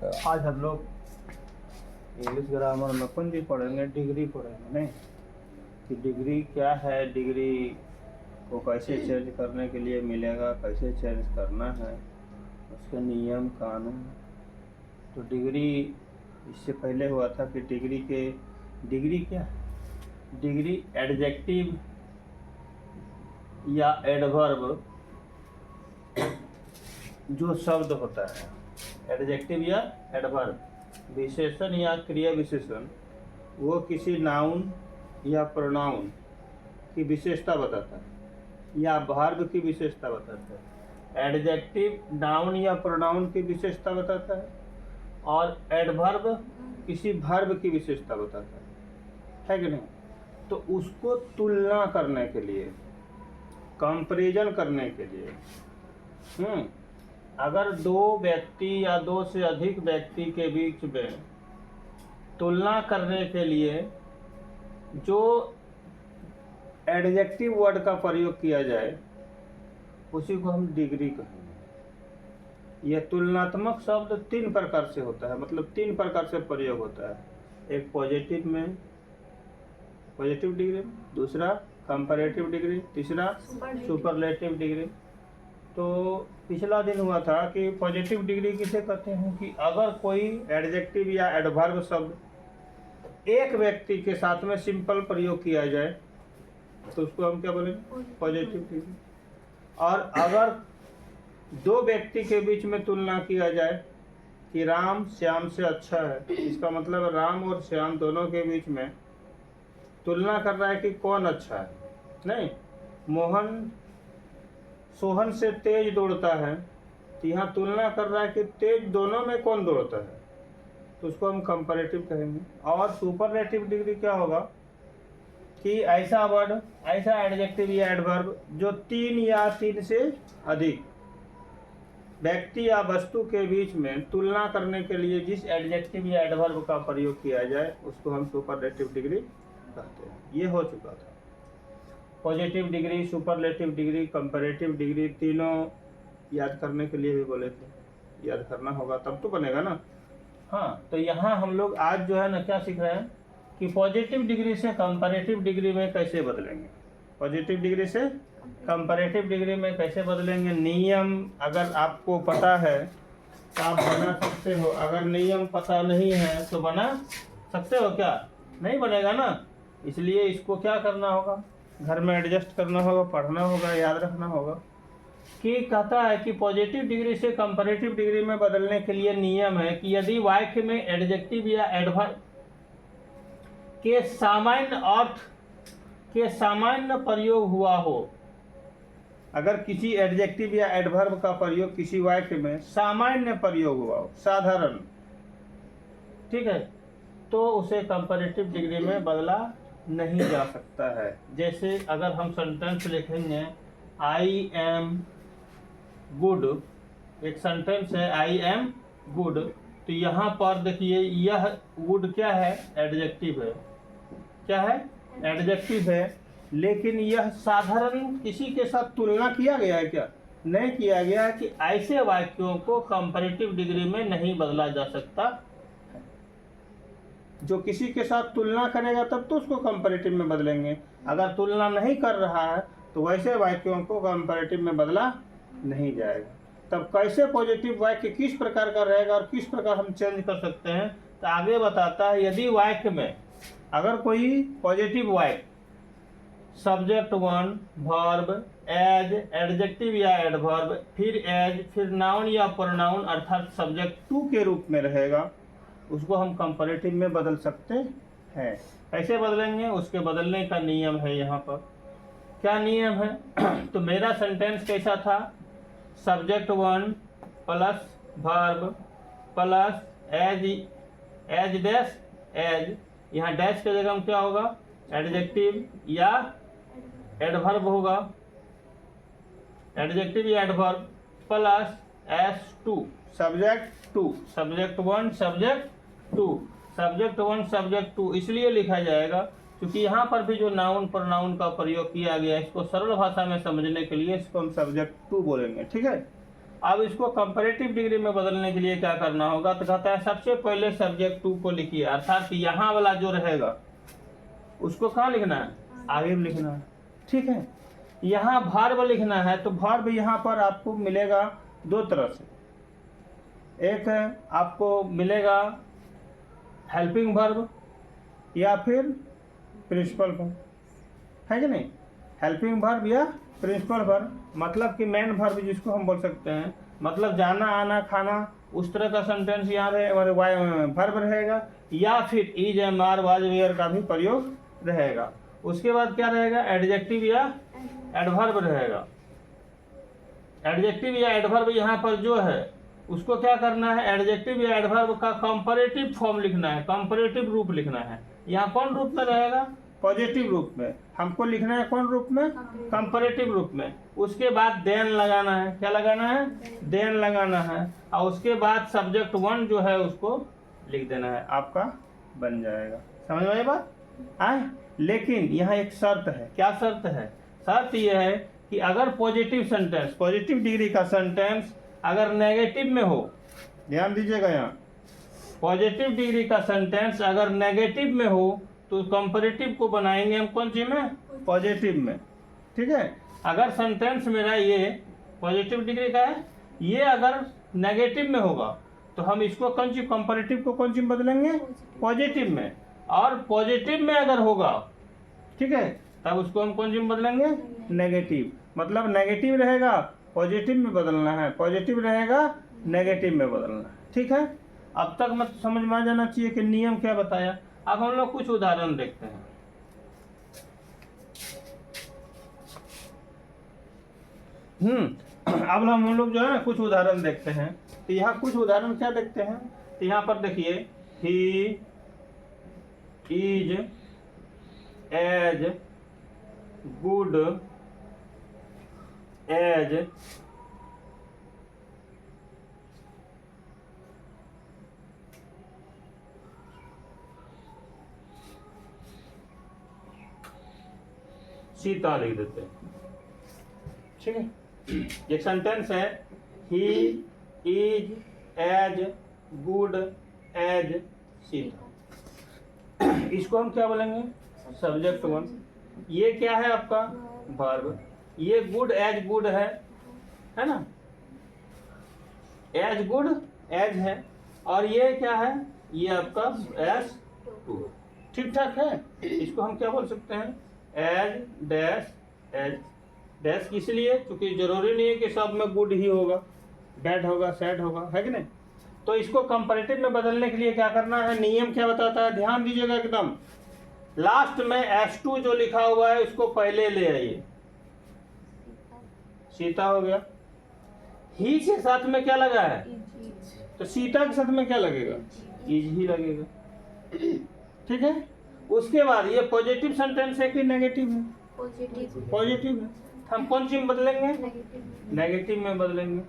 आज हम लोग इंग्लिश ग्रामर में कुंजी पढ़ेंगे, डिग्री पढ़ेंगे। नहीं कि डिग्री क्या है, डिग्री को कैसे चेंज करने के लिए मिलेगा, कैसे चेंज करना है, उसके नियम कानून। तो डिग्री इससे पहले हुआ था कि डिग्री क्या है? डिग्री एडजेक्टिव या एडवर्ब जो शब्द होता है, एडजेक्टिव या एडवर्ब, विशेषण या क्रिया विशेषण, वो किसी नाउन या प्रोनाउन की विशेषता बताता है या वर्ब की विशेषता बताता है। एडजेक्टिव नाउन या प्रोनाउन की विशेषता बताता है और एडवर्ब किसी वर्ब की विशेषता बताता है कि नहीं? तो उसको तुलना करने के लिए, कंपैरिजन करने के लिए, अगर दो व्यक्ति या दो से अधिक व्यक्ति के बीच में तुलना करने के लिए जो एडजेक्टिव वर्ड का प्रयोग किया जाए उसी को हम डिग्री कहेंगे। यह तुलनात्मक शब्द तीन प्रकार से होता है, मतलब तीन प्रकार से प्रयोग होता है। एक पॉजिटिव में, पॉजिटिव डिग्री, दूसरा कंपैरेटिव डिग्री, तीसरा सुपरलेटिव डिग्री। तो पिछला दिन हुआ था कि पॉजिटिव डिग्री किसे कहते हैं कि अगर कोई एडजेक्टिव या एडवर्ब शब्द एक व्यक्ति के साथ में सिंपल प्रयोग किया जाए तो उसको हम क्या बोलेंगे? Positive degree. और अगर दो व्यक्ति के बीच में तुलना किया जाए कि राम श्याम से अच्छा है, इसका मतलब राम और श्याम दोनों के बीच में तुलना कर रहा है कि कौन अच्छा है। नहीं, मोहन सोहन से तेज दौड़ता है, तो यहाँ तुलना कर रहा है कि तेज दोनों में कौन दौड़ता है, तो उसको हम कंपैरेटिव कहेंगे। और सुपरलेटिव डिग्री क्या होगा कि ऐसा वर्ड, ऐसा एडजेक्टिव या एडवर्ब जो तीन या तीन से अधिक व्यक्ति या वस्तु के बीच में तुलना करने के लिए जिस एडजेक्टिव या एडवर्ब का प्रयोग किया जाए उसको हम सुपरलेटिव डिग्री कहते हैं। ये हो चुका था। Positive degree, superlative degree, comparative degree, तीनों याद करने के लिए भी बोले थे। याद करना होगा तब तो बनेगा ना। हाँ, तो यहाँ हम लोग आज जो है ना क्या सीख रहे हैं कि पॉजिटिव डिग्री से कंपैरेटिव डिग्री में कैसे बदलेंगे, पॉजिटिव डिग्री से कंपैरेटिव डिग्री में कैसे बदलेंगे। नियम अगर आपको पता है तो आप बना सकते हो, अगर नियम पता नहीं है तो बना सकते हो क्या? नहीं बनेगा ना। इसलिए इसको क्या करना होगा, घर में एडजस्ट करना होगा, पढ़ना होगा, याद रखना होगा कि कहता है कि पॉजिटिव डिग्री से कंपैरेटिव डिग्री में बदलने के लिए नियम है कि यदि वाक्य में एडजेक्टिव या एडवर्ब के सामान्य अर्थ के सामान्य प्रयोग हुआ हो, अगर किसी एडजेक्टिव या एडवर्ब का प्रयोग किसी वाक्य में सामान्य प्रयोग हुआ हो, साधारण, ठीक है, तो उसे कंपैरेटिव डिग्री में बदला नहीं जा सकता है। जैसे अगर हम सेंटेंस लिखेंगे आई एम गुड, एक सेंटेंस है आई एम गुड, तो यहाँ पर देखिए यह गुड क्या है? एडजेक्टिव है। क्या है? एडजेक्टिव है। लेकिन यह साधारण किसी के साथ तुलना किया गया है क्या? नहीं किया गया है। कि ऐसे वाक्यों को कंपैरेटिव डिग्री में नहीं बदला जा सकता। जो किसी के साथ तुलना करेगा तब तो उसको कंपैरेटिव में बदलेंगे। अगर तुलना नहीं कर रहा है तो वैसे वाक्यों को कंपैरेटिव में बदला नहीं जाएगा। तब कैसे पॉजिटिव वाक्य किस प्रकार का रहेगा और किस प्रकार हम चेंज कर सकते हैं, तो आगे बताता है। यदि वाक्य में अगर कोई पॉजिटिव वाक्य subject one, verb, as, adjective या एडवर्ब, फिर एज, फिर नाउन या प्रोनाउन अर्थात सब्जेक्ट टू के रूप में रहेगा, उसको हम कंपैरेटिव में बदल सकते हैं। कैसे बदलेंगे? उसके बदलने का नियम है। यहाँ पर क्या नियम है? तो मेरा सेंटेंस कैसा था? Subject one plus verb plus as, as dash as, यहाँ डैश के जगह में क्या होगा? एडजेक्टिव या एडवर्ब होगा, एडजेक्टिव या adverb plus S two, subject two, subject one subject two, subject one subject two इसलिए लिखा जाएगा क्योंकि यहाँ पर भी जो नाउन प्रोनाउन का प्रयोग किया गया है, इसको सरल भाषा में समझने के लिए इसको हम सब्जेक्ट टू बोलेंगे। ठीक है, अब इसको कंपैरेटिव डिग्री में बदलने के लिए क्या करना होगा, तो कहता है सबसे पहले सब्जेक्ट 2 को लिखिए, अर्थात यहाँ वाला जो रहेगा उसको कहाँ लिखना है, आगे में लिखना है। ठीक है, यहाँ वर्ब लिखना है, तो वर्ब यहाँ पर आपको मिलेगा दो तरह से, एक आपको मिलेगा हेल्पिंग वर्ब या फिर प्रिंसिपल वर्ब, है कि नहीं। हेल्पिंग वर्ब या प्रिंसिपल वर्ब मतलब कि मेन वर्ब जिसको हम बोल सकते हैं, मतलब जाना आना खाना उस तरह का सेंटेंस यहाँ वर्ब रहेगा, या फिर is am are was were का भी प्रयोग रहेगा। उसके बाद क्या रहेगा, एडजेक्टिव या एडवर्ब रहेगा। एडजेक्टिव या एडवर्ब यहाँ पर जो है उसको क्या करना है, एडजेक्टिव या एडवर्ब का कंपैरेटिव फॉर्म लिखना है, कंपैरेटिव रूप लिखना है। यहाँ कौन रूप में रहेगा, पॉजिटिव रूप में। हमको लिखना है कौन रूप में, कंपैरेटिव रूप में। उसके बाद देन लगाना है, क्या लगाना है, देन लगाना है, और उसके बाद सब्जेक्ट 1 जो है उसको लिख देना है, आपका बन जाएगा। समझ में आई बात आए। लेकिन यहाँ एक शर्त है, क्या शर्त है, शर्त यह है कि अगर पॉजिटिव सेंटेंस, पॉजिटिव डिग्री का सेंटेंस अगर नेगेटिव में हो, ध्यान दीजिएगा, यहाँ पॉजिटिव डिग्री का सेंटेंस अगर नेगेटिव में हो तो कंपैरेटिव को बनाएंगे हम कौन सी में, पॉजिटिव में। ठीक है, अगर सेंटेंस मेरा ये पॉजिटिव डिग्री का है, ये अगर नेगेटिव में होगा तो हम इसको कौन सी, कंपैरेटिव को कौन सी बदलेंगे, पॉजिटिव में। और पॉजिटिव में अगर होगा, ठीक है, तब उसको हम कौन सी में बदलेंगे, नेगेटिव। मतलब नेगेटिव रहेगा पॉजिटिव में बदलना है, पॉजिटिव रहेगा नेगेटिव में बदलना है। ठीक है, अब तक मत समझ में आ जाना चाहिए कि नियम क्या बताया। अब हम लोग कुछ उदाहरण देखते हैं। अब हम लोग जो है ना कुछ उदाहरण देखते हैं। तो यहाँ कुछ उदाहरण क्या देखते हैं, तो यहाँ पर देखिए, he is as good as Sita लिख देते हैं। ठीक है, एक सेंटेंस है, he is as good as Sita. इसको हम क्या बोलेंगे, सब्जेक्ट 1। ये क्या है आपका वर्ब, ये गुड एज है ना, एज गुड एज है, और ये क्या है, ये आपका एस 2। ठीक ठाक है। इसको हम क्या बोल सकते हैं, एज डैश इसलिए क्योंकि जरूरी नहीं है कि सब में गुड ही होगा, बैड होगा, सैड होगा, है कि नहीं। तो इसको कंपैरेटिव में बदलने के लिए क्या करना है, नियम क्या बताता है, ध्यान दीजिएगा एकदम। लास्ट में S2 जो लिखा हुआ है उसको पहले ले आइए, सीता हो गया। ही के साथ में क्या लगा है, तो सीता के साथ में क्या लगेगा, इज ही लगेगा। ठीक है, उसके बाद ये पॉजिटिव सेंटेंस है कि नेगेटिव है, पॉजिटिव है, हम कौन सी में बदलेंगे, नेगेटिव में बदलेंगे।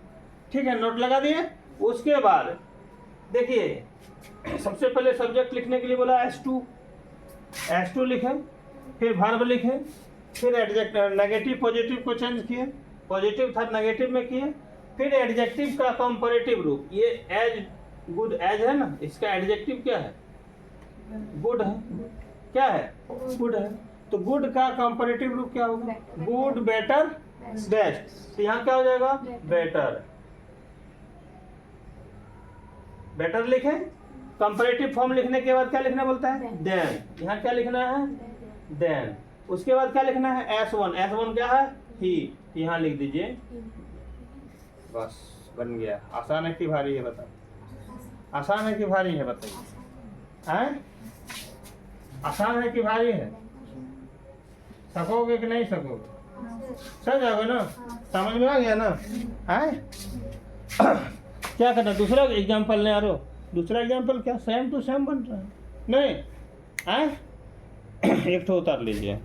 ठीक है, नोट लगा दिए। उसके बाद देखिए, सबसे पहले सब्जेक्ट लिखने के लिए बोला S2 लिखे, फिर वर्ब लिखे, फिर एडजेक्ट नेगेटिव पॉजिटिव को चेंज किए, पॉजिटिव था नेगेटिव में किए, फिर एडजेक्टिव का कंपैरेटिव रूप, ये एज गुड एज है ना, इसका एडजेक्टिव क्या है, गुड है, क्या है, गुड है। तो गुड का कंपैरेटिव रूप क्या होगा, गुड बेटर बेस्ट। तो यहाँ क्या हो जाएगा, बेटर लिखे। कंपैरेटिव फॉर्म लिखने के बाद क्या लिखना बोलता है, देन। यहाँ क्या लिखना है, देन। उसके बाद क्या लिखना है, S1 क्या है, ही, यहाँ लिख दीजिए, बस बन गया। आसान है कि भारी है बताओ, आसान है कि भारी है बताइए, हैं? आसान है कि भारी है, सकोगे कि नहीं सकोगे, समझ जाओगे ना, समझ में आ गया ना, है। क्या करना, दूसरा एग्जाम्पल ले आ रहे हो, दूसरा एग्जाम्पल क्या, सेम टू सेम बन रहा है नहीं, है। एक तो उतार लीजिए।